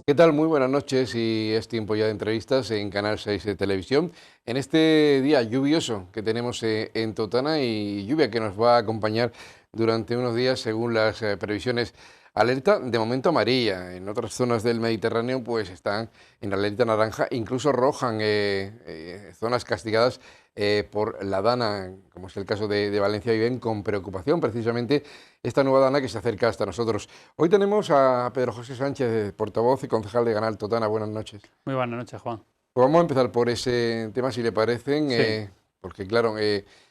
¿Qué tal? Muy buenas noches y es tiempo ya de entrevistas en Canal 6 de Televisión. En este día lluvioso que tenemos en Totana y lluvia que nos va a acompañar durante unos días según las previsiones. Alerta de momento amarilla. En otras zonas del Mediterráneo pues están en alerta naranja, incluso roja en zonas castigadas por la Dana, como es el caso de Valencia, y ven con preocupación precisamente esta nueva Dana que se acerca hasta nosotros. Hoy tenemos a Pedro José Sánchez, portavoz y concejal de Canal Totana. Buenas noches. Muy buenas noches, Juan. Pues vamos a empezar por ese tema, si le parecen, Sí, porque claro,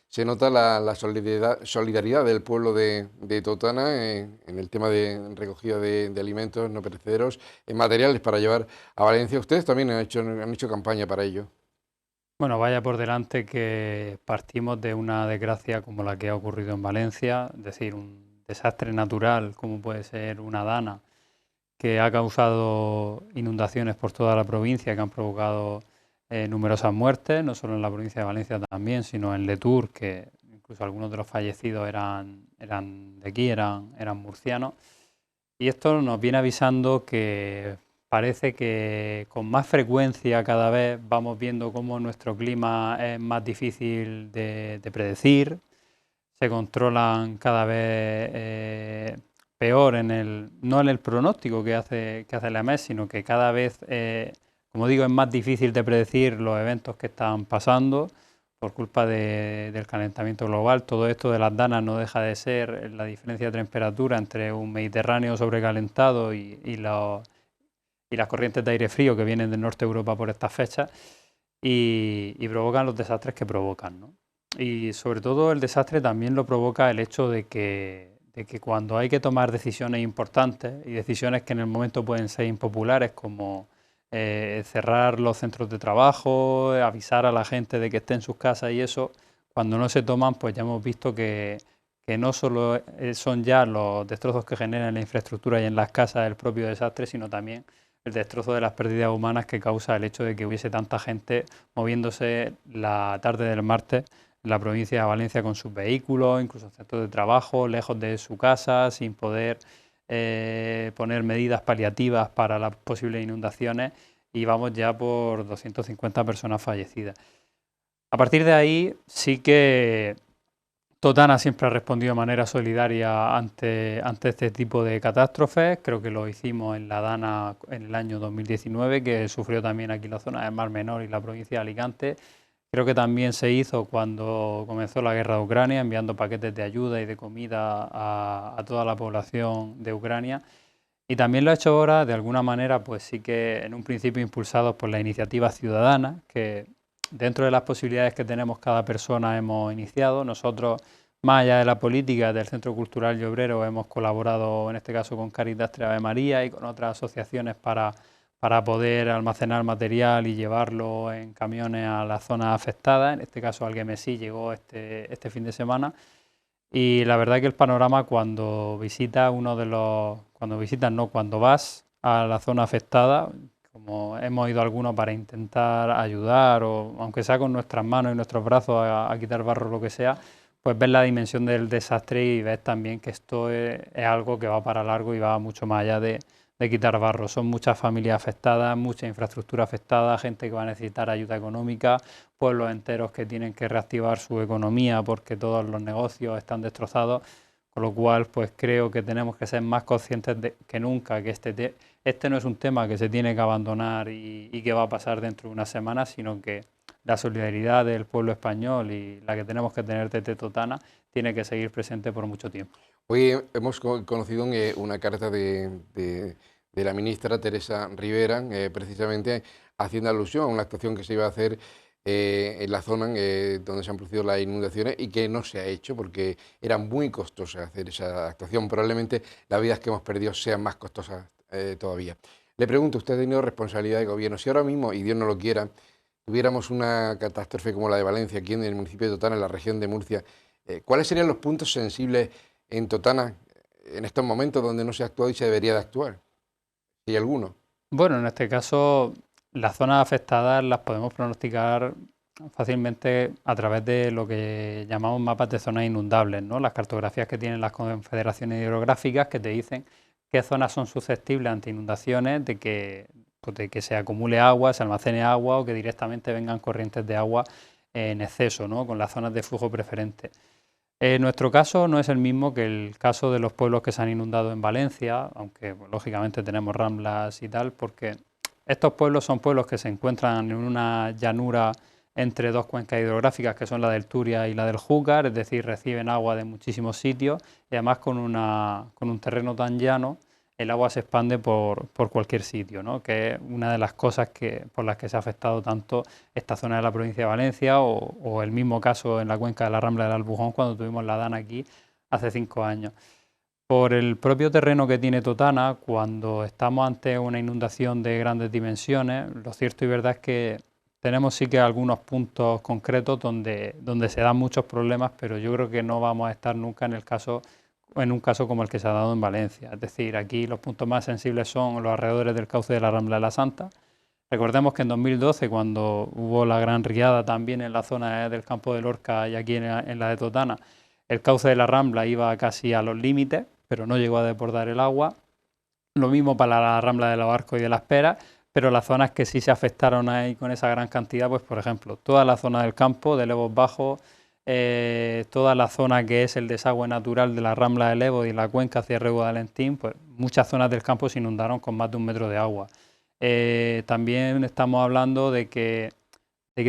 se nota la solidaridad del pueblo de Totana en el tema de recogida de alimentos no perecederos, en materiales para llevar a Valencia. Ustedes también han hecho campaña para ello. bueno, vaya por delante que partimos de una desgracia como la que ha ocurrido en Valencia, es decir, un desastre natural como puede ser una dana que ha causado inundaciones por toda la provincia, que han provocado numerosas muertes, no solo en la provincia de Valencia también, sino en Letour, que incluso algunos de los fallecidos eran de aquí, eran murcianos. Y esto nos viene avisando que parece que con más frecuencia cada vez vamos viendo cómo nuestro clima es más difícil de predecir, se controlan cada vez peor no en el pronóstico que hace la EMET, sino que cada vez, como digo, es más difícil de predecir los eventos que están pasando por culpa del calentamiento global. Todo esto de las danas no deja de ser la diferencia de temperatura entre un Mediterráneo sobrecalentado y las corrientes de aire frío que vienen del norte de Europa por estas fechas y provocan los desastres que provocan, ¿no? Y sobre todo el desastre también lo provoca el hecho de que cuando hay que tomar decisiones importantes y decisiones que en el momento pueden ser impopulares, como cerrar los centros de trabajo, avisar a la gente de que esté en sus casas y eso, cuando no se toman, pues ya hemos visto que no solo son ya los destrozos que generan en la infraestructura y en las casas el propio desastre, sino también el destrozo de las pérdidas humanas que causa el hecho de que hubiese tanta gente moviéndose la tarde del martes en la provincia de Valencia con sus vehículos, incluso en centros de trabajo, lejos de su casa, sin poder poner medidas paliativas para las posibles inundaciones, y vamos ya por 250 personas fallecidas. A partir de ahí sí que Totana siempre ha respondido de manera solidaria ante este tipo de catástrofes. Creo que lo hicimos en la Dana en el año 2019, que sufrió también aquí la zona del Mar Menor y la provincia de Alicante. Creo que también se hizo cuando comenzó la guerra de Ucrania, enviando paquetes de ayuda y de comida a toda la población de Ucrania. Y también lo ha hecho ahora, de alguna manera, pues sí que en un principio impulsados por la iniciativa ciudadana, que dentro de las posibilidades que tenemos cada persona hemos iniciado. Nosotros, más allá de la política del Centro Cultural y Obrero, hemos colaborado en este caso con Caritas Tres Ave María y con otras asociaciones para poder almacenar material y llevarlo en camiones a las zonas afectadas. En este caso Alguemesí llegó este fin de semana. Y la verdad que el panorama cuando cuando vas a la zona afectada, como hemos ido algunos para intentar ayudar, o aunque sea con nuestras manos y nuestros brazos a quitar barro o lo que sea, pues ves la dimensión del desastre y ves también que esto es algo que va para largo y va mucho más allá de quitar barro. Son muchas familias afectadas, mucha infraestructura afectada, gente que va a necesitar ayuda económica, pueblos enteros que tienen que reactivar su economía porque todos los negocios están destrozados, con lo cual pues creo que tenemos que ser más conscientes que nunca que este no es un tema que se tiene que abandonar y que va a pasar dentro de unas semanas, sino que la solidaridad del pueblo español y la que tenemos que tener desde Totana tiene que seguir presente por mucho tiempo. Hoy hemos conocido una carta de la ministra Teresa Rivera, precisamente haciendo alusión a una actuación que se iba a hacer en la zona donde se han producido las inundaciones y que no se ha hecho porque era muy costosa hacer esa actuación. Probablemente las vidas que hemos perdido sean más costosas todavía. Le pregunto, usted ha tenido responsabilidad de gobierno. Si ahora mismo, y Dios no lo quiera, tuviéramos una catástrofe como la de Valencia, aquí en el municipio de Totana, en la región de Murcia, ¿cuáles serían los puntos sensibles en Totana en estos momentos donde no se ha actuado y se debería de actuar? ¿Hay alguno? Bueno, en este caso las zonas afectadas las podemos pronosticar fácilmente a través de lo que llamamos mapas de zonas inundables, ¿no? Las cartografías que tienen las confederaciones hidrográficas que te dicen qué zonas son susceptibles ante inundaciones, pues de que se acumule agua, se almacene agua o que directamente vengan corrientes de agua en exceso, ¿no? Con las zonas de flujo preferente. Nuestro caso no es el mismo que el caso de los pueblos que se han inundado en Valencia, aunque pues, lógicamente tenemos ramblas y tal, porque estos pueblos son pueblos que se encuentran en una llanura entre dos cuencas hidrográficas que son la del Turia y la del Júcar, es decir, reciben agua de muchísimos sitios y además con un terreno tan llano el agua se expande por cualquier sitio, ¿no? Que es una de las cosas por las que se ha afectado tanto esta zona de la provincia de Valencia o el mismo caso en la cuenca de la Rambla del Albujón cuando tuvimos la Dana aquí hace 5 años. Por el propio terreno que tiene Totana, cuando estamos ante una inundación de grandes dimensiones, lo cierto y verdad es que tenemos sí que algunos puntos concretos donde se dan muchos problemas, pero yo creo que no vamos a estar nunca en un caso como el que se ha dado en Valencia. Es decir, aquí los puntos más sensibles son los alrededores del cauce de la Rambla de la Santa. Recordemos que en 2012, cuando hubo la gran riada también en la zona del campo de Lorca y aquí en la de Totana, el cauce de la Rambla iba casi a los límites, pero no llegó a desbordar el agua. Lo mismo para la Rambla de los Arcos y de las Peras, pero las zonas que sí se afectaron ahí con esa gran cantidad, pues por ejemplo, toda la zona del campo, de Levos Bajos, toda la zona que es el desagüe natural de la Rambla de Levos y la cuenca hacia Rego de Alentín, pues muchas zonas del campo se inundaron con más de 1 metro de agua. También estamos hablando de que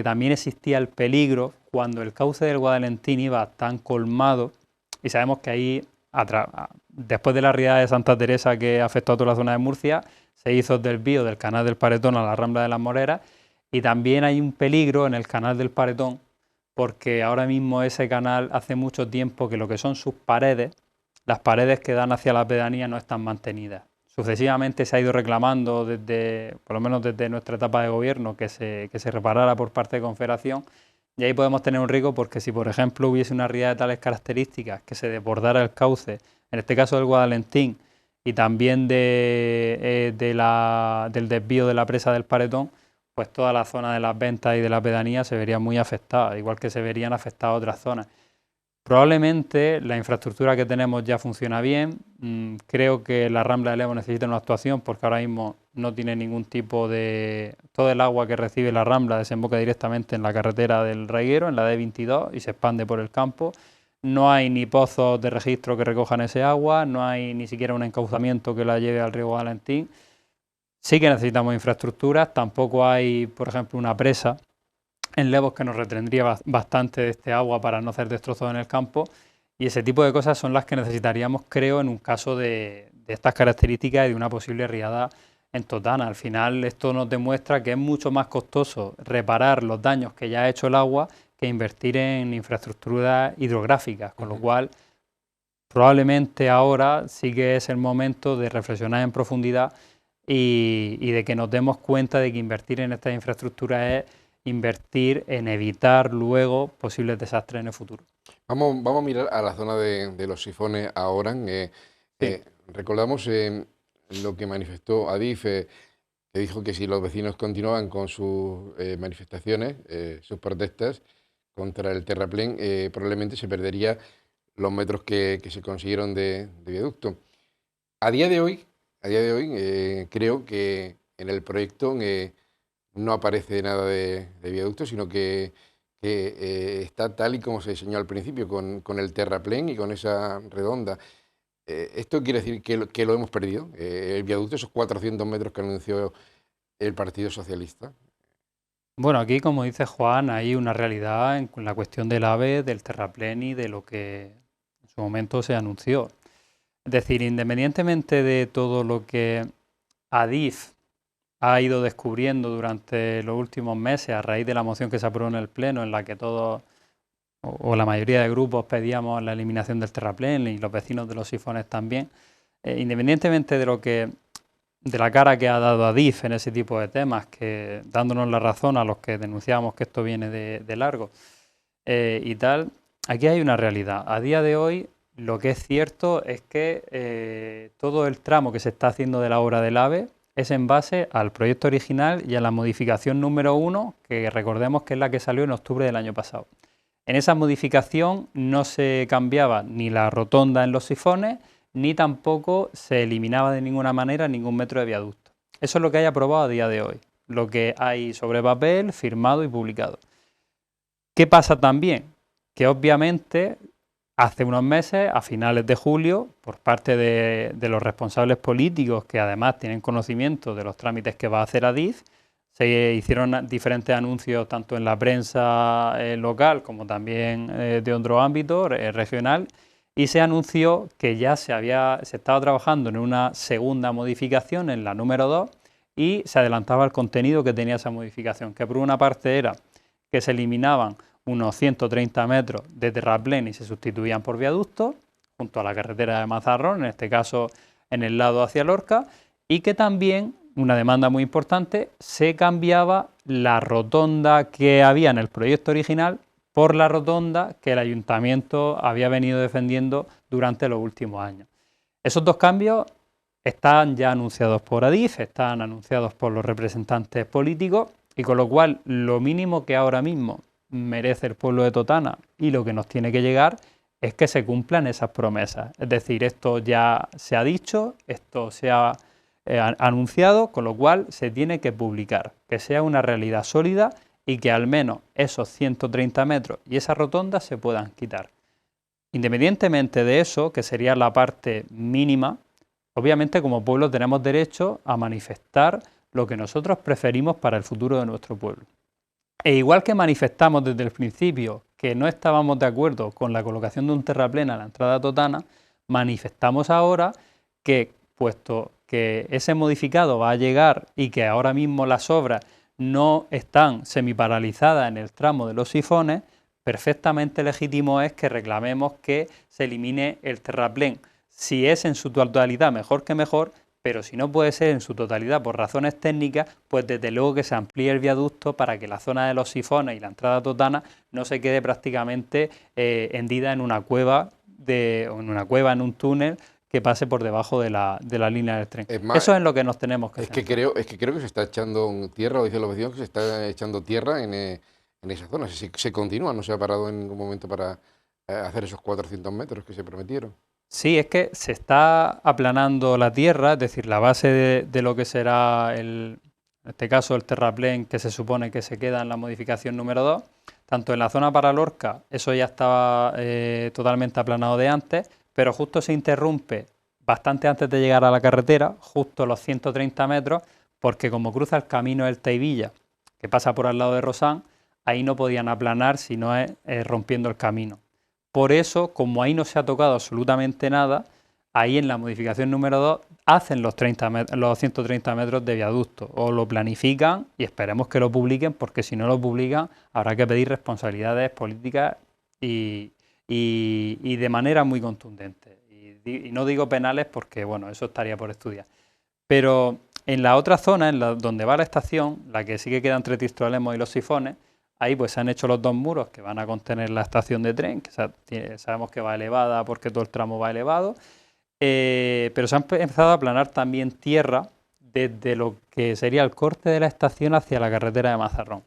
también existía el peligro cuando el cauce del Guadalentín iba tan colmado, y sabemos que ahí, después de la riada de Santa Teresa que afectó a toda la zona de Murcia, se hizo el desvío del canal del Paretón a la Rambla de las Moreras, y también hay un peligro en el canal del Paretón, porque ahora mismo ese canal hace mucho tiempo que lo que son sus paredes, las paredes que dan hacia la pedanía no están mantenidas. Sucesivamente se ha ido reclamando por lo menos desde nuestra etapa de gobierno, que se reparara por parte de Confederación, y ahí podemos tener un riesgo porque si por ejemplo hubiese una riada de tales características que se desbordara el cauce, en este caso del Guadalentín, y también del desvío de la presa del Paretón, pues toda la zona de las ventas y de la pedanía se vería muy afectada, igual que se verían afectadas otras zonas. Probablemente la infraestructura que tenemos ya funciona bien. Creo que la Rambla de Levo necesita una actuación porque ahora mismo no tiene ningún tipo de... Todo el agua que recibe la Rambla desemboca directamente en la carretera del Reguero, en la D22, y se expande por el campo. No hay ni pozos de registro que recojan ese agua, no hay ni siquiera un encauzamiento que la lleve al río Valentín. Sí que necesitamos infraestructuras, tampoco hay, por ejemplo, una presa en Levos que nos retendría bastante de este agua para no hacer destrozos en el campo, y ese tipo de cosas son las que necesitaríamos, creo, en un caso de estas características y de una posible riada en Totana. Al final esto nos demuestra que es mucho más costoso reparar los daños que ya ha hecho el agua que invertir en infraestructuras hidrográficas, con lo cual probablemente ahora sí que es el momento de reflexionar en profundidad y de que nos demos cuenta de que invertir en estas infraestructuras es invertir en evitar luego posibles desastres en el futuro. Vamos a mirar a la zona de los sifones ahora. Sí. Recordamos lo que manifestó Adif, que dijo que si los vecinos continuaban con sus manifestaciones, sus protestas contra el terraplén, probablemente se perdería los metros que se consiguieron de viaducto. A día de hoy, creo que en el proyecto no aparece nada de viaducto, sino que está tal y como se diseñó al principio, con el terraplén y con esa redonda. ¿Esto quiere decir que lo hemos perdido? El viaducto, esos 400 metros que anunció el Partido Socialista. Bueno, aquí, como dice Juan, hay una realidad en la cuestión del AVE, del terraplén y de lo que en su momento se anunció. Es decir, independientemente de todo lo que Adif ha ido descubriendo durante los últimos meses a raíz de la moción que se aprobó en el Pleno, en la que todos o la mayoría de grupos pedíamos la eliminación del terraplén y los vecinos de los sifones también, independientemente de la cara que ha dado Adif en ese tipo de temas, que dándonos la razón a los que denunciamos que esto viene de largo y tal, aquí hay una realidad. A día de hoy lo que es cierto es que todo el tramo que se está haciendo de la obra del AVE es en base al proyecto original y a la modificación número 1, que recordemos que es la que salió en octubre del año pasado. En esa modificación no se cambiaba ni la rotonda en los sifones, ni tampoco se eliminaba de ninguna manera ningún metro de viaducto. Eso es lo que hay aprobado a día de hoy, lo que hay sobre papel, firmado y publicado. ¿Qué pasa también? Que obviamente hace unos meses, a finales de julio, por parte de los responsables políticos, que además tienen conocimiento de los trámites que va a hacer Adif, se hicieron diferentes anuncios tanto en la prensa local como también de otro ámbito regional, y se anunció que ya se estaba trabajando en una segunda modificación, en la número 2, y se adelantaba el contenido que tenía esa modificación, que por una parte era que se eliminaban unos 130 metros de terraplén y se sustituían por viaductos, junto a la carretera de Mazarrón, en este caso en el lado hacia Lorca, y que también, una demanda muy importante, se cambiaba la rotonda que había en el proyecto original por la rotonda que el ayuntamiento había venido defendiendo durante los últimos años. Esos dos cambios están ya anunciados por Adif, están anunciados por los representantes políticos, y con lo cual lo mínimo que ahora mismo merece el pueblo de Totana y lo que nos tiene que llegar es que se cumplan esas promesas. Es decir, esto ya se ha dicho, esto se ha anunciado, con lo cual se tiene que publicar, que sea una realidad sólida y que al menos esos 130 metros y esa rotonda se puedan quitar. Independientemente de eso, que sería la parte mínima, obviamente como pueblo tenemos derecho a manifestar lo que nosotros preferimos para el futuro de nuestro pueblo. E igual que manifestamos desde el principio que no estábamos de acuerdo con la colocación de un terraplén a la entrada a Totana, manifestamos ahora que, puesto que ese modificado va a llegar y que ahora mismo las obras no están semiparalizadas en el tramo de los sifones, perfectamente legítimo es que reclamemos que se elimine el terraplén. Si es en su totalidad, mejor que mejor, pero si no puede ser en su totalidad por razones técnicas, pues desde luego que se amplíe el viaducto para que la zona de los sifones y la entrada a Totana no se quede prácticamente hendida en una cueva, en un túnel que pase por debajo de la línea del tren. Es más, eso es lo que nos tenemos que hacer. Es que creo que se está echando tierra, o dicen los vecinos que se está echando tierra en esa zona. Se continúa, no se ha parado en ningún momento para hacer esos 400 metros que se prometieron. Sí, es que se está aplanando la tierra, es decir, la base de lo que será, en este caso, el terraplén que se supone que se queda en la modificación número 2, tanto en la zona para Lorca, eso ya estaba totalmente aplanado de antes, pero justo se interrumpe bastante antes de llegar a la carretera, justo los 130 metros, porque como cruza el camino del Teivilla, que pasa por al lado de Rosán, ahí no podían aplanar si no es rompiendo el camino. Por eso, como ahí no se ha tocado absolutamente nada, ahí en la modificación número 2 hacen los 130 metros de viaducto, o lo planifican y esperemos que lo publiquen, porque si no lo publican habrá que pedir responsabilidades políticas y de manera muy contundente. Y no digo penales porque, bueno, eso estaría por estudiar. Pero en la otra zona, donde va la estación, la que sí que queda entre Tristroalemos y Los Sifones, ahí pues se han hecho los dos muros que van a contener la estación de tren, que sabemos que va elevada porque todo el tramo va elevado, pero se ha empezado a aplanar también tierra desde lo que sería el corte de la estación hacia la carretera de Mazarrón,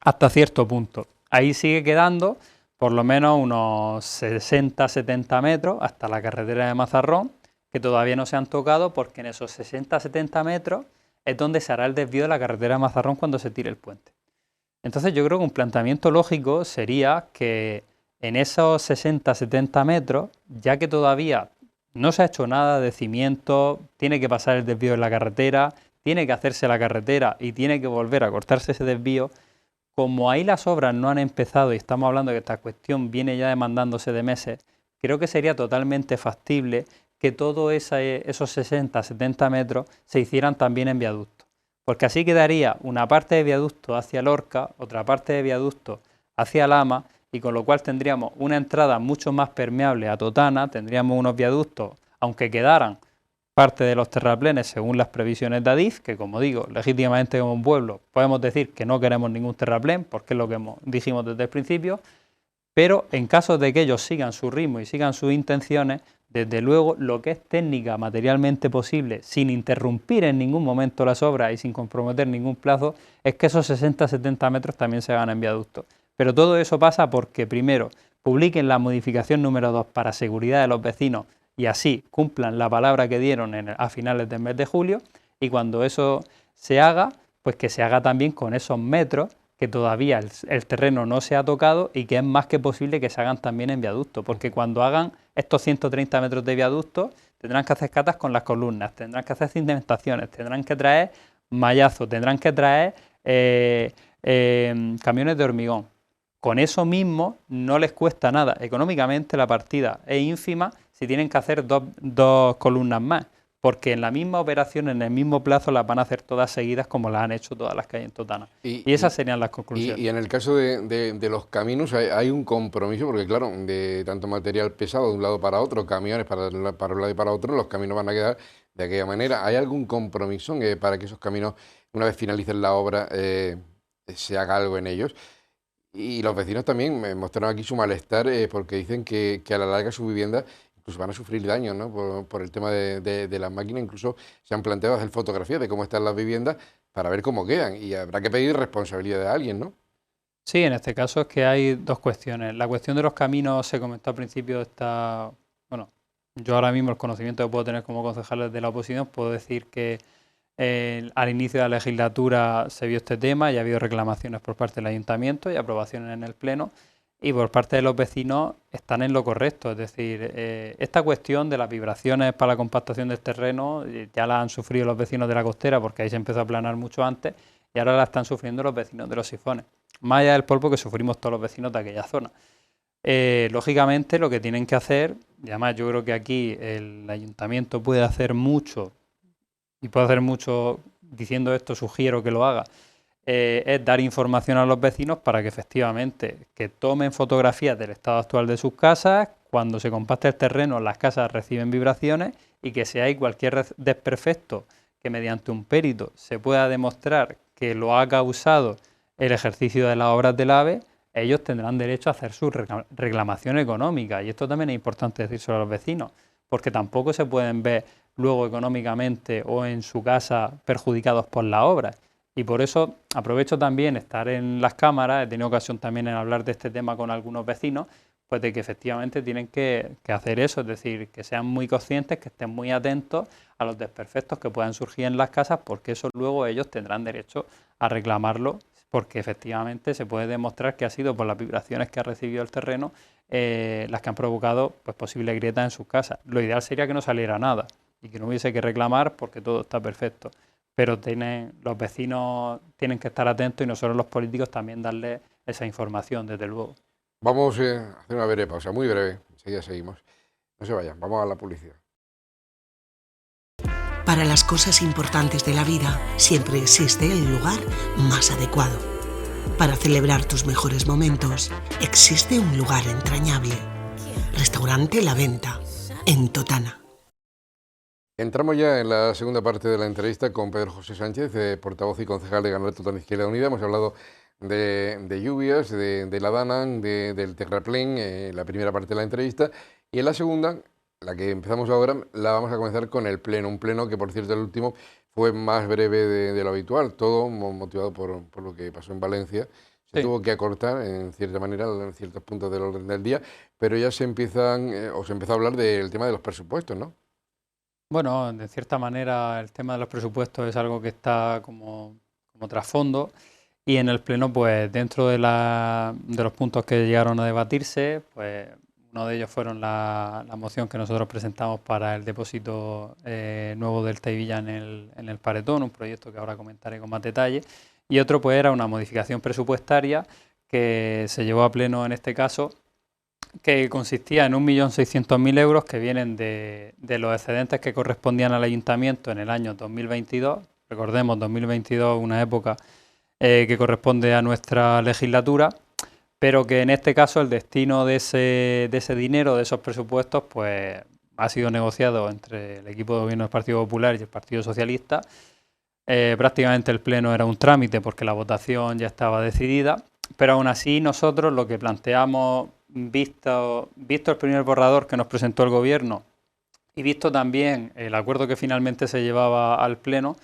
hasta cierto punto. Ahí sigue quedando por lo menos unos 60-70 metros hasta la carretera de Mazarrón, que todavía no se han tocado porque en esos 60-70 metros es donde se hará el desvío de la carretera de Mazarrón cuando se tire el puente. Entonces yo creo que un planteamiento lógico sería que en esos 60-70 metros, ya que todavía no se ha hecho nada de cimiento, tiene que pasar el desvío en la carretera, tiene que hacerse la carretera y tiene que volver a cortarse ese desvío, como ahí las obras no han empezado y estamos hablando de que esta cuestión viene ya demandándose de meses, creo que sería totalmente factible que todos esos 60-70 metros se hicieran también en viaducto. Porque así quedaría una parte de viaducto hacia Lorca, otra parte de viaducto hacia Lama, y con lo cual tendríamos una entrada mucho más permeable a Totana, tendríamos unos viaductos, aunque quedaran parte de los terraplenes según las previsiones de Adif, que como digo, legítimamente como un pueblo podemos decir que no queremos ningún terraplén, porque es lo que dijimos desde el principio, pero en caso de que ellos sigan su ritmo y sigan sus intenciones, Desde luego, lo que es técnica, materialmente posible, sin interrumpir en ningún momento las obras y sin comprometer ningún plazo, es que esos 60-70 metros también se hagan en viaducto. Pero todo eso pasa porque, primero, publiquen la modificación número 2 para seguridad de los vecinos y así cumplan la palabra que dieron a finales del mes de julio, y cuando eso se haga, pues que se haga también con esos metros que todavía el terreno no se ha tocado y que es más que posible que se hagan también en viaducto, porque cuando hagan estos 130 metros de viaducto tendrán que hacer catas con las columnas, tendrán que hacer cimentaciones, tendrán que traer mallazos, tendrán que traer camiones de hormigón. Con eso mismo no les cuesta nada. Económicamente la partida es ínfima si tienen que hacer dos columnas más, porque en la misma operación, en el mismo plazo, las van a hacer todas seguidas como las han hecho todas las que hay en Totana. Y esas serían las conclusiones. Y en el caso de los caminos hay un compromiso, porque claro, de tanto material pesado de un lado para otro, camiones para un lado y para otro, los caminos van a quedar de aquella manera. ¿Hay algún compromiso para que esos caminos, una vez finalicen la obra, se haga algo en ellos? Y los vecinos también me mostraron aquí su malestar porque dicen que a la larga su vivienda incluso van a sufrir daños, ¿no? Por el tema de las máquinas. Incluso se han planteado hacer fotografías de cómo están las viviendas para ver cómo quedan. Y habrá que pedir responsabilidad de alguien, ¿no? Sí, en este caso es que hay dos cuestiones. La cuestión de los caminos se comentó al principio, bueno, yo ahora mismo el conocimiento que puedo tener como concejal de la oposición, puedo decir que al inicio de la legislatura se vio este tema y ha habido reclamaciones por parte del ayuntamiento y aprobaciones en el pleno, y por parte de los vecinos están en lo correcto. Es decir, esta cuestión de las vibraciones para la compactación del terreno ya la han sufrido los vecinos de la costera, porque ahí se empezó a aplanar mucho antes, y ahora la están sufriendo los vecinos de los sifones, más allá del polvo que sufrimos todos los vecinos de aquella zona. Lógicamente lo que tienen que hacer, y además yo creo que aquí el ayuntamiento puede hacer mucho, y puede hacer mucho diciendo esto, sugiero que lo haga, es dar información a los vecinos para que efectivamente que tomen fotografías del estado actual de sus casas. Cuando se compacta el terreno, las casas reciben vibraciones, y que si hay cualquier desperfecto que mediante un perito se pueda demostrar que lo ha causado el ejercicio de las obras del AVE, ellos tendrán derecho a hacer su reclamación económica. Y esto también es importante decírselo a los vecinos, porque tampoco se pueden ver luego económicamente o en su casa perjudicados por la obra. Y por eso aprovecho también estar en las cámaras, he tenido ocasión también en hablar de este tema con algunos vecinos, pues de que efectivamente tienen que hacer eso, es decir, que sean muy conscientes, que estén muy atentos a los desperfectos que puedan surgir en las casas, porque eso luego ellos tendrán derecho a reclamarlo, porque efectivamente se puede demostrar que ha sido por las vibraciones que ha recibido el terreno las que han provocado pues posibles grietas en sus casas. Lo ideal sería que no saliera nada y que no hubiese que reclamar porque todo está perfecto. Pero los vecinos tienen que estar atentos, y nosotros los políticos también darles esa información, desde luego. Vamos a hacer una breve pausa, muy breve, enseguida seguimos. No se vayan, vamos a la publicidad. Para las cosas importantes de la vida siempre existe el lugar más adecuado. Para celebrar tus mejores momentos existe un lugar entrañable. Restaurante La Venta, en Totana. Entramos ya en la segunda parte de la entrevista con Pedro José Sánchez, portavoz y concejal de Ganaret Totana Izquierda Unida. Hemos hablado de lluvias, de la Dana, del terraplén, la primera parte de la entrevista, y en la segunda, la que empezamos ahora, la vamos a comenzar con el pleno, un pleno que por cierto el último fue más breve de lo habitual, todo motivado por lo que pasó en Valencia. Se tuvo que acortar en cierta manera en ciertos puntos del orden del día, pero ya se empezó a hablar del tema de los presupuestos, ¿no? Bueno, de cierta manera el tema de los presupuestos es algo que está como trasfondo, y en el pleno, pues dentro de los puntos que llegaron a debatirse, pues uno de ellos fueron la moción que nosotros presentamos para el depósito nuevo del Teivilla en el Paretón, un proyecto que ahora comentaré con más detalle, y otro pues era una modificación presupuestaria que se llevó a pleno en este caso, que consistía en 1.600.000 euros que vienen de los excedentes que correspondían al ayuntamiento en el año 2022. Recordemos, 2022 una época que corresponde a nuestra legislatura, pero que en este caso el destino de ese dinero, de esos presupuestos, pues ha sido negociado entre el equipo de gobierno del Partido Popular y el Partido Socialista. Prácticamente el pleno era un trámite porque la votación ya estaba decidida, pero aún así nosotros lo que planteamos, visto el primer borrador que nos presentó el gobierno y visto también el acuerdo que finalmente se llevaba al Pleno,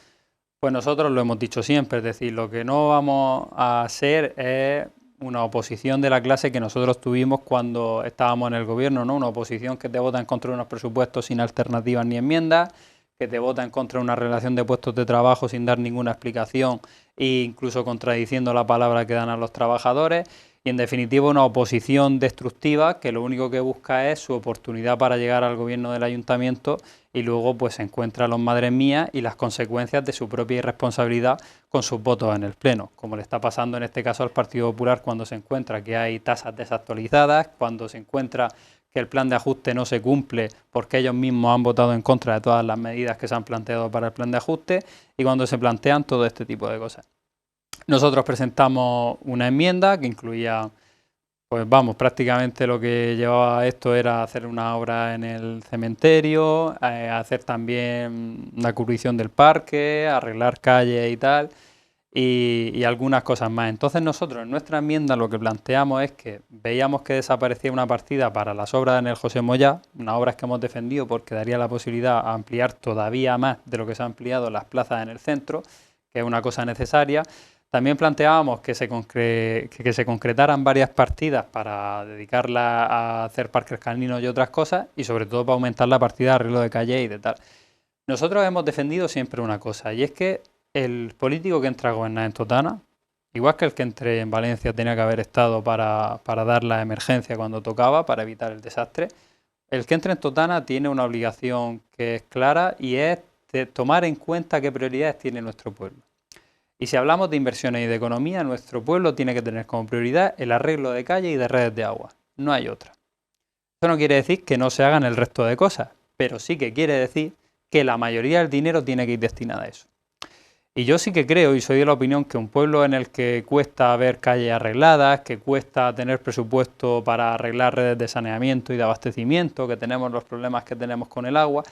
pues nosotros lo hemos dicho siempre, es decir, lo que no vamos a hacer es una oposición de la clase que nosotros tuvimos cuando estábamos en el gobierno, ¿no? Una oposición que te vota en contra de unos presupuestos sin alternativas ni enmiendas, que te vota en contra de una relación de puestos de trabajo sin dar ninguna explicación e incluso contradiciendo la palabra que dan a los trabajadores, y en definitiva una oposición destructiva que lo único que busca es su oportunidad para llegar al gobierno del ayuntamiento y luego pues se encuentra los madres mías y las consecuencias de su propia irresponsabilidad con sus votos en el Pleno, como le está pasando en este caso al Partido Popular cuando se encuentra que hay tasas desactualizadas, cuando se encuentra que el plan de ajuste no se cumple porque ellos mismos han votado en contra de todas las medidas que se han planteado para el plan de ajuste y cuando se plantean todo este tipo de cosas. Nosotros presentamos una enmienda que incluía, pues vamos, prácticamente lo que llevaba esto era hacer una obra en el cementerio, hacer también una cubrición del parque, arreglar calles y tal, y algunas cosas más. Entonces nosotros en nuestra enmienda lo que planteamos es que veíamos que desaparecía una partida para las obras en el José Moyá, unas obras que hemos defendido porque daría la posibilidad a ampliar todavía más de lo que se ha ampliado las plazas en el centro, que es una cosa necesaria. También planteábamos que se concretaran varias partidas para dedicarlas a hacer parques caninos y otras cosas y sobre todo para aumentar la partida de arreglo de calle y de tal. Nosotros hemos defendido siempre una cosa y es que el político que entra a gobernar en Totana, igual que el que entre en Valencia tenía que haber estado para dar la emergencia cuando tocaba, para evitar el desastre, el que entra en Totana tiene una obligación que es clara y es de tomar en cuenta qué prioridades tiene nuestro pueblo. Y si hablamos de inversiones y de economía, nuestro pueblo tiene que tener como prioridad el arreglo de calles y de redes de agua. No hay otra. Eso no quiere decir que no se hagan el resto de cosas, pero sí que quiere decir que la mayoría del dinero tiene que ir destinada a eso. Y yo sí que creo y soy de la opinión que un pueblo en el que cuesta ver calles arregladas, que cuesta tener presupuesto para arreglar redes de saneamiento y de abastecimiento, que tenemos los problemas que tenemos con el agua,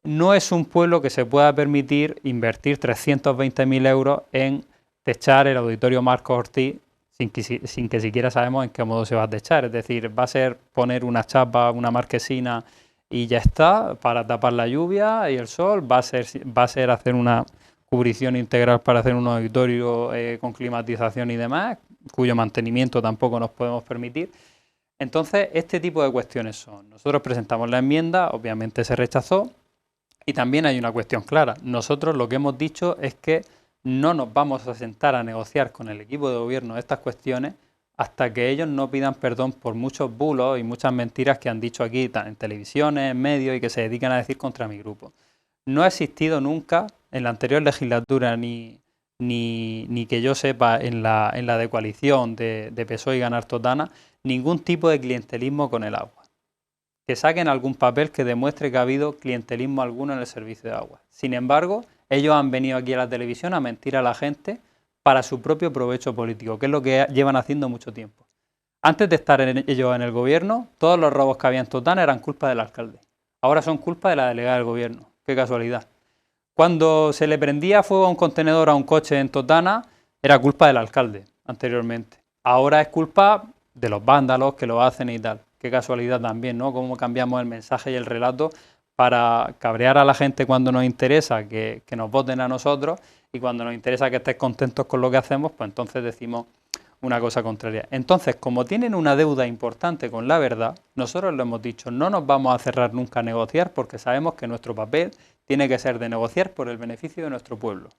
no es un pueblo que se pueda permitir invertir 320.000 euros en techar el Auditorio Marcos Ortiz sin que siquiera sabemos en qué modo se va a techar. Es decir, va a ser poner una chapa, una marquesina y ya está, para tapar la lluvia y el sol, va a ser hacer una cubrición integral para hacer un auditorio con climatización y demás, cuyo mantenimiento tampoco nos podemos permitir. Entonces, este tipo de cuestiones son. Nosotros presentamos la enmienda, obviamente se rechazó, y también hay una cuestión clara. Nosotros lo que hemos dicho es que no nos vamos a sentar a negociar con el equipo de gobierno estas cuestiones hasta que ellos no pidan perdón por muchos bulos y muchas mentiras que han dicho aquí en televisiones, en medios y que se dedican a decir contra mi grupo. No ha existido nunca en la anterior legislatura ni que yo sepa en la de coalición de PSOE y Ganar Totana ningún tipo de clientelismo con el agua. Que saquen algún papel que demuestre que ha habido clientelismo alguno en el servicio de agua. Sin embargo, ellos han venido aquí a la televisión a mentir a la gente para su propio provecho político, que es lo que llevan haciendo mucho tiempo. Antes de estar ellos en el gobierno, todos los robos que había en Totana eran culpa del alcalde. Ahora son culpa de la delegada del gobierno. Qué casualidad. Cuando se le prendía fuego a un contenedor a un coche en Totana, era culpa del alcalde anteriormente. Ahora es culpa de los vándalos que lo hacen y tal. Qué casualidad también, ¿no? Cómo cambiamos el mensaje y el relato para cabrear a la gente cuando nos interesa que nos voten a nosotros y cuando nos interesa que estén contentos con lo que hacemos, pues entonces decimos una cosa contraria. Entonces, como tienen una deuda importante con la verdad, nosotros lo hemos dicho, no nos vamos a cerrar nunca a negociar porque sabemos que nuestro papel tiene que ser de negociar por el beneficio de nuestro pueblo.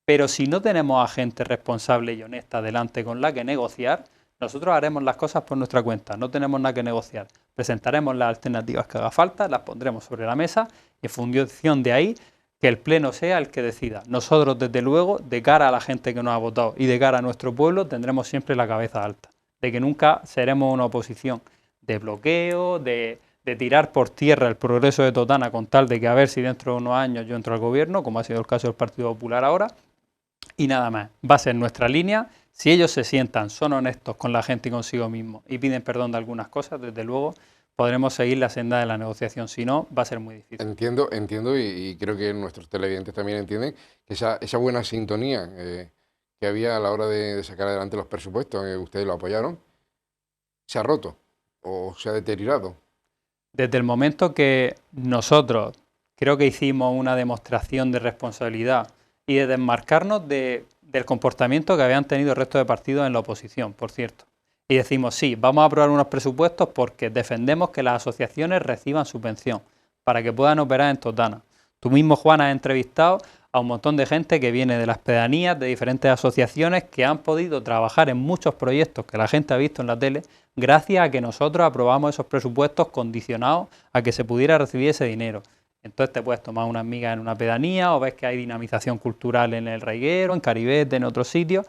Pero si no tenemos a gente responsable y honesta delante con la que negociar, nosotros haremos las cosas por nuestra cuenta, no tenemos nada que negociar. Presentaremos las alternativas que haga falta, las pondremos sobre la mesa y en función de ahí que el Pleno sea el que decida. Nosotros, desde luego, de cara a la gente que nos ha votado y de cara a nuestro pueblo, tendremos siempre la cabeza alta. De que nunca seremos una oposición de bloqueo, de tirar por tierra el progreso de Totana con tal de que a ver si dentro de unos años yo entro al gobierno, como ha sido el caso del Partido Popular ahora, y nada más. Va a ser nuestra línea. Si ellos se sientan, son honestos con la gente y consigo mismos y piden perdón de algunas cosas, desde luego podremos seguir la senda de la negociación. Si no, va a ser muy difícil. Entiendo y creo que nuestros televidentes también entienden que esa buena sintonía que había a la hora de sacar adelante los presupuestos, ustedes lo apoyaron, se ha roto o se ha deteriorado. desde el momento que nosotros creo que hicimos una demostración de responsabilidad y de desmarcarnos del comportamiento que habían tenido el resto de partidos en la oposición, por cierto. Y decimos, sí, vamos a aprobar unos presupuestos porque defendemos que las asociaciones reciban subvención para que puedan operar en Totana. Tú mismo, Juan, has entrevistado a un montón de gente que viene de las pedanías, de diferentes asociaciones que han podido trabajar en muchos proyectos que la gente ha visto en la tele gracias a que nosotros aprobamos esos presupuestos condicionados a que se pudiera recibir ese dinero. Entonces te puedes tomar unas migas en una pedanía o ves que hay dinamización cultural en el Reguero, en Caribete, en otros sitios.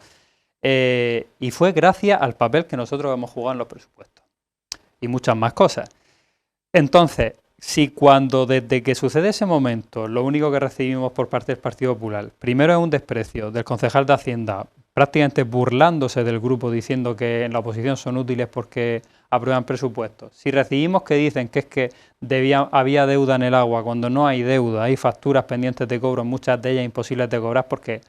Y fue gracias al papel que nosotros hemos jugado en los presupuestos. Y muchas más cosas. Entonces, si cuando desde que sucede ese momento lo único que recibimos por parte del Partido Popular, primero es un desprecio del concejal de Hacienda, prácticamente burlándose del grupo diciendo que en la oposición son útiles porque aprueban presupuestos. Si recibimos que dicen que es que había deuda en el agua, cuando no hay deuda, hay facturas pendientes de cobro, muchas de ellas imposibles de cobrar porque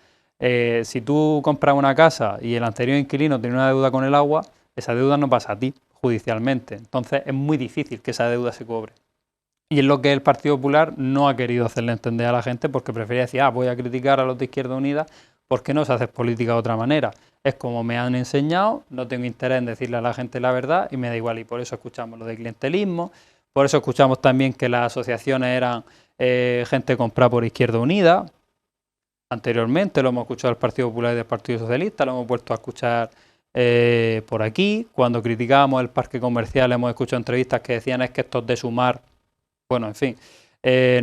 si tú compras una casa y el anterior inquilino tiene una deuda con el agua, esa deuda no pasa a ti judicialmente. Entonces es muy difícil que esa deuda se cobre. Y es lo que el Partido Popular no ha querido hacerle entender a la gente porque prefería decir, voy a criticar a los de Izquierda Unida porque no se hace política de otra manera. Es como me han enseñado, no tengo interés en decirle a la gente la verdad y me da igual. Y por eso escuchamos lo de clientelismo, por eso escuchamos también que las asociaciones eran gente comprada por Izquierda Unida. Anteriormente lo hemos escuchado del Partido Popular y del Partido Socialista, lo hemos vuelto a escuchar por aquí. Cuando criticábamos el parque comercial hemos escuchado entrevistas que decían es que estos de Sumar, bueno, en fin,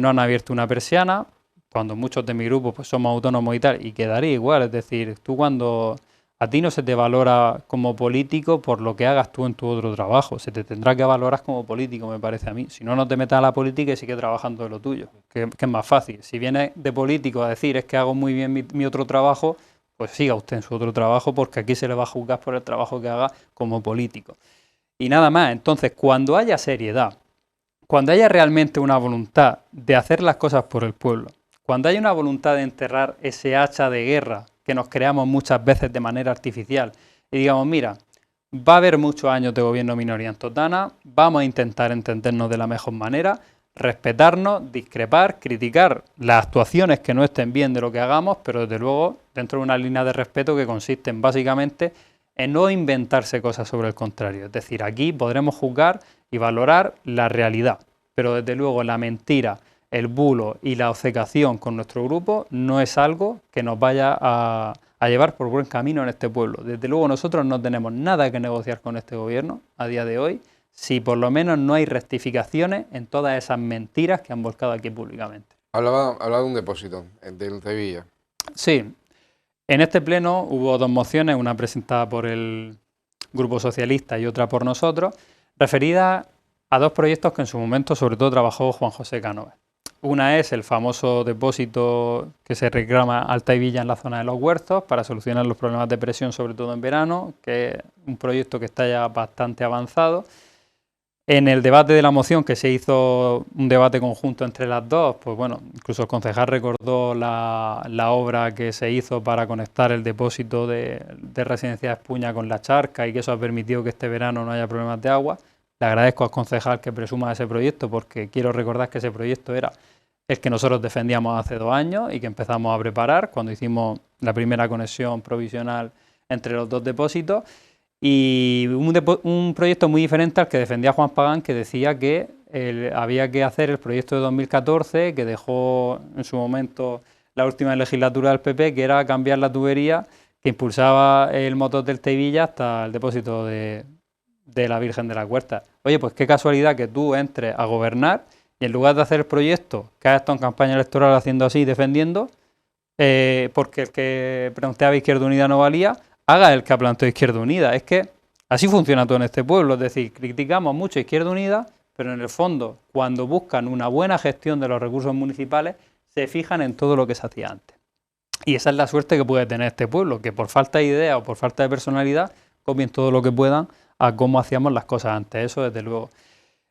no han abierto una persiana, cuando muchos de mi grupo pues somos autónomos y tal, y quedaría igual, es decir, tú cuando a ti no se te valora como político por lo que hagas tú en tu otro trabajo, se te tendrá que valorar como político, me parece a mí, si no, no te metas a la política y sigue trabajando de lo tuyo, que es más fácil. Si vienes de político a decir es que hago muy bien mi otro trabajo, pues siga usted en su otro trabajo porque aquí se le va a juzgar por el trabajo que haga como político. Y nada más, entonces cuando haya seriedad, cuando haya realmente una voluntad de hacer las cosas por el pueblo, cuando haya una voluntad de enterrar ese hacha de guerra que nos creamos muchas veces de manera artificial y digamos, mira, va a haber muchos años de gobierno minoría en Totana, vamos a intentar entendernos de la mejor manera, respetarnos, discrepar, criticar las actuaciones que no estén bien de lo que hagamos, pero desde luego dentro de una línea de respeto que consiste en básicamente en no inventarse cosas sobre el contrario. Es decir, aquí podremos juzgar y valorar la realidad, pero desde luego la mentira, el bulo y la obcecación con nuestro grupo no es algo que nos vaya a llevar por buen camino en este pueblo. Desde luego nosotros no tenemos nada que negociar con este gobierno a día de hoy, si por lo menos no hay rectificaciones en todas esas mentiras que han volcado aquí públicamente. Hablaba de un depósito, del Sevilla. Sí, en este pleno hubo dos mociones, una presentada por el Grupo Socialista y otra por nosotros, referidas a dos proyectos que en su momento sobre todo trabajó Juan José Cánovas. Una es el famoso depósito que se reclama Alta y Villa en la zona de los Huertos para solucionar los problemas de presión, sobre todo en verano, que es un proyecto que está ya bastante avanzado. En el debate de la moción, que se hizo un debate conjunto entre las dos, pues bueno, incluso el concejal recordó la obra que se hizo para conectar el depósito de Residencia de Espuña con la charca y que eso ha permitido que este verano no haya problemas de agua. Le agradezco al concejal que presuma ese proyecto porque quiero recordar que ese proyecto era el que nosotros defendíamos hace 2 años y que empezamos a preparar cuando hicimos la primera conexión provisional entre los dos depósitos. Y un proyecto muy diferente al que defendía Juan Pagán, que decía que había que hacer el proyecto de 2014, que dejó en su momento la última legislatura del PP, que era cambiar la tubería que impulsaba el motor del Tevilla hasta el depósito de la Virgen de la Huerta. Oye, pues qué casualidad que tú entres a gobernar y en lugar de hacer el proyecto que has estado en campaña electoral haciendo así, defendiendo, porque el que planteaba Izquierda Unida no valía, haga el que ha planteado Izquierda Unida. Es que así funciona todo en este pueblo, es decir, criticamos mucho a Izquierda Unida, pero en el fondo, cuando buscan una buena gestión de los recursos municipales, se fijan en todo lo que se hacía antes. Y esa es la suerte que puede tener este pueblo, que por falta de idea o por falta de personalidad, copien todo lo que puedan a cómo hacíamos las cosas antes, eso desde luego.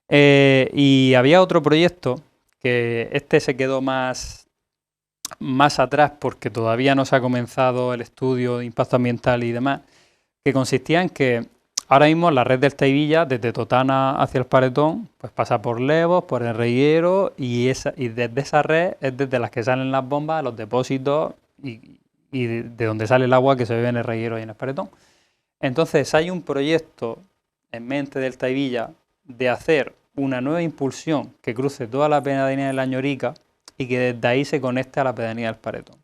Y había otro proyecto, que este se quedó más atrás porque todavía no se ha comenzado el estudio de impacto ambiental y demás, que consistía en que ahora mismo la red del Teivilla, desde Totana hacia el Paretón, pues pasa por Levos, por el Reguero, y desde esa red es desde las que salen las bombas a los depósitos y de donde sale el agua que se bebe en el Reguero y en el Paretón. Entonces hay un proyecto en mente del Teivilla de hacer una nueva impulsión que cruce toda la pedanía de la Ñorica y que desde ahí se conecte a la pedanía del Paretón.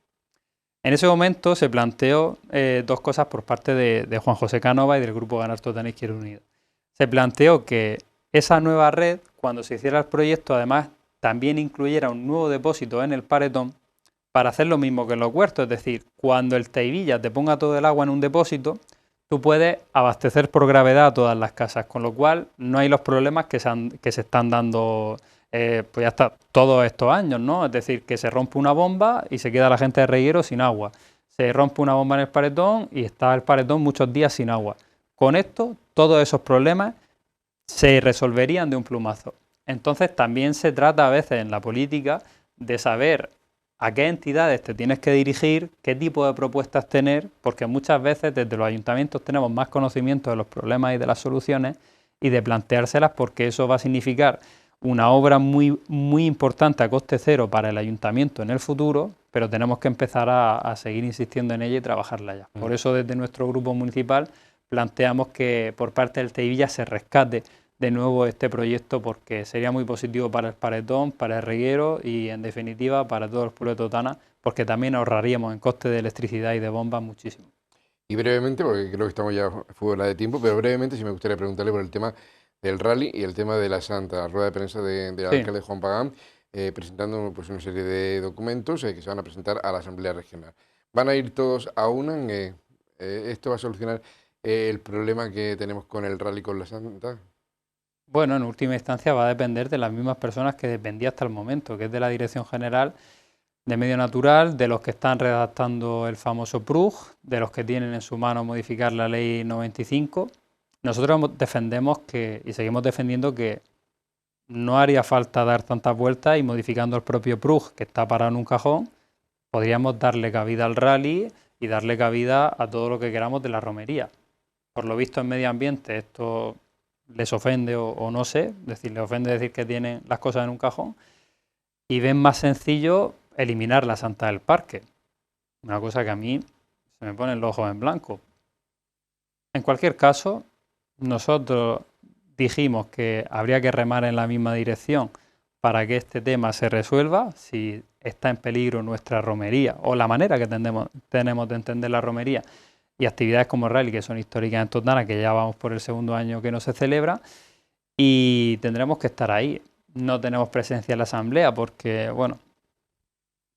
En ese momento se planteó dos cosas por parte de Juan José Cánova y del grupo Ganar Totana Izquierda Unida. Se planteó que esa nueva red, cuando se hiciera el proyecto, además también incluyera un nuevo depósito en el Paretón para hacer lo mismo que en los huertos, es decir, cuando el Teivilla te ponga todo el agua en un depósito, tú puedes abastecer por gravedad a todas las casas, con lo cual no hay los problemas que se están dando pues ya está, todos estos años, ¿no? Es decir, que se rompe una bomba y se queda la gente de Reguero sin agua. Se rompe una bomba en el Paretón y está el Paretón muchos días sin agua. Con esto, todos esos problemas se resolverían de un plumazo. Entonces, también se trata a veces en la política de saber a qué entidades te tienes que dirigir, qué tipo de propuestas tener, porque muchas veces desde los ayuntamientos tenemos más conocimiento de los problemas y de las soluciones y de planteárselas, porque eso va a significar una obra muy, muy importante a coste cero para el ayuntamiento en el futuro, pero tenemos que empezar a seguir insistiendo en ella y trabajarla ya. Por eso desde nuestro grupo municipal planteamos que por parte del Teivilla se rescate de nuevo este proyecto, porque sería muy positivo para el Paretón, para el Reguero y en definitiva para todos los pueblos de Totana, porque también ahorraríamos en coste de electricidad y de bombas muchísimo. Y brevemente, porque creo que estamos ya fuera de tiempo, pero brevemente sí me gustaría preguntarle por el tema del rally y el tema de la Santa, la rueda de prensa del alcalde Juan Pagán, presentando pues, una serie de documentos que se van a presentar a la Asamblea Regional. ¿Van a ir todos a una? ¿Esto va a solucionar el problema que tenemos con el rally con la Santa? Bueno, en última instancia va a depender de las mismas personas que dependía hasta el momento, que es de la Dirección General de Medio Natural, de los que están redactando el famoso PRUG, de los que tienen en su mano modificar la Ley 95. Nosotros defendemos y seguimos defendiendo que no haría falta dar tantas vueltas y modificando el propio PRUG, que está parado en un cajón, podríamos darle cabida al rally y darle cabida a todo lo que queramos de la romería. Por lo visto en medio ambiente esto les ofende o no sé, es decir, les ofende decir que tienen las cosas en un cajón y ven más sencillo eliminar la Santa del Parque. Una cosa que a mí se me ponen los ojos en blanco. En cualquier caso, nosotros dijimos que habría que remar en la misma dirección para que este tema se resuelva, si está en peligro nuestra romería o la manera que tenemos de entender la romería y actividades como el rally, que son históricas en Totana, que ya vamos por el segundo año que no se celebra, y tendremos que estar ahí. No tenemos presencia en la Asamblea porque, bueno,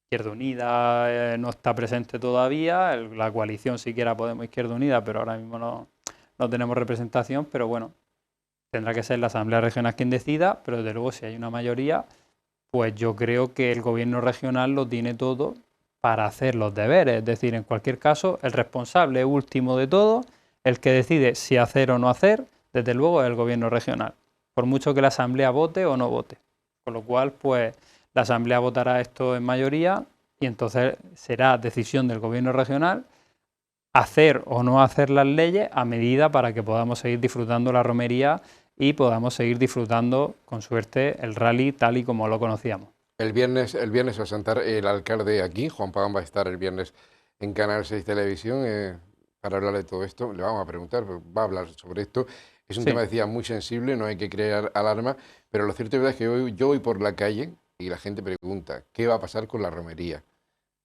Izquierda Unida no está presente todavía, la coalición siquiera Podemos Izquierda Unida, pero ahora mismo no tenemos representación, pero bueno, tendrá que ser la Asamblea Regional quien decida, pero desde luego si hay una mayoría, pues yo creo que el gobierno regional lo tiene todo para hacer los deberes. Es decir, en cualquier caso, el responsable último de todo, el que decide si hacer o no hacer, desde luego es el gobierno regional, por mucho que la Asamblea vote o no vote. Con lo cual, pues la Asamblea votará esto en mayoría y entonces será decisión del gobierno regional hacer o no hacer las leyes a medida para que podamos seguir disfrutando la romería y podamos seguir disfrutando, con suerte, el rally tal y como lo conocíamos. El viernes va a sentar el alcalde aquí, Juan Pagán va a estar el viernes en Canal 6 Televisión para hablar de todo esto. Le vamos a preguntar, va a hablar sobre esto. Es un tema, decía, muy sensible, no hay que crear alarma, pero lo cierto y verdad es que yo voy por la calle y la gente pregunta, ¿qué va a pasar con la romería?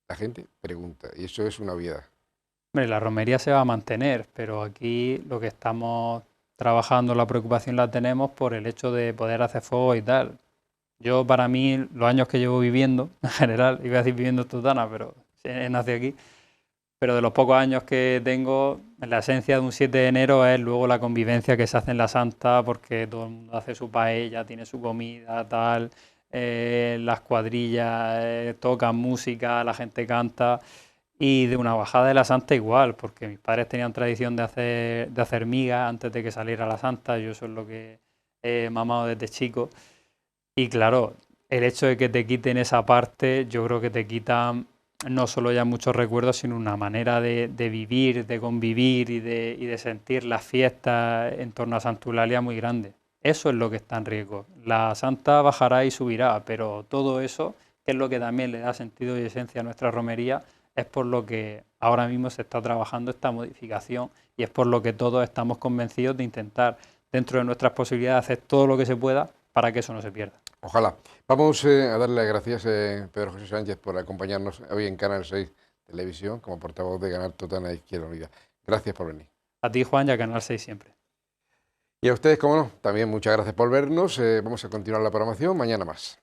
La gente pregunta, y eso es una obviedad. Hombre, la romería se va a mantener, pero aquí lo que estamos trabajando, la preocupación la tenemos por el hecho de poder hacer fuego y tal. Yo, para mí, los años que llevo viviendo, en general, iba a decir viviendo en Totana, pero nací aquí, pero de los pocos años que tengo, la esencia de un 7 de enero es luego la convivencia que se hace en la Santa, porque todo el mundo hace su paella, tiene su comida, tal, las cuadrillas, tocan música, la gente canta. Y de una bajada de la Santa igual, porque mis padres tenían tradición de hacer migas antes de que saliera la Santa, yo eso es lo que he mamado desde chico. Y claro, el hecho de que te quiten esa parte, yo creo que te quitan no solo ya muchos recuerdos, sino una manera de vivir, de convivir y de sentir las fiestas en torno a Santa Eulalia muy grande. Eso es lo que está en riesgo. La Santa bajará y subirá, pero todo eso, que es lo que también le da sentido y esencia a nuestra romería, es por lo que ahora mismo se está trabajando esta modificación y es por lo que todos estamos convencidos de intentar, dentro de nuestras posibilidades, hacer todo lo que se pueda para que eso no se pierda. Ojalá. Vamos a darle las gracias a Pedro José Sánchez por acompañarnos hoy en Canal 6 Televisión como portavoz de Canal Totana Izquierda Unida. Gracias por venir. A ti, Juan, y a Canal 6 siempre. Y a ustedes, como no, también muchas gracias por vernos. Vamos a continuar la programación mañana más.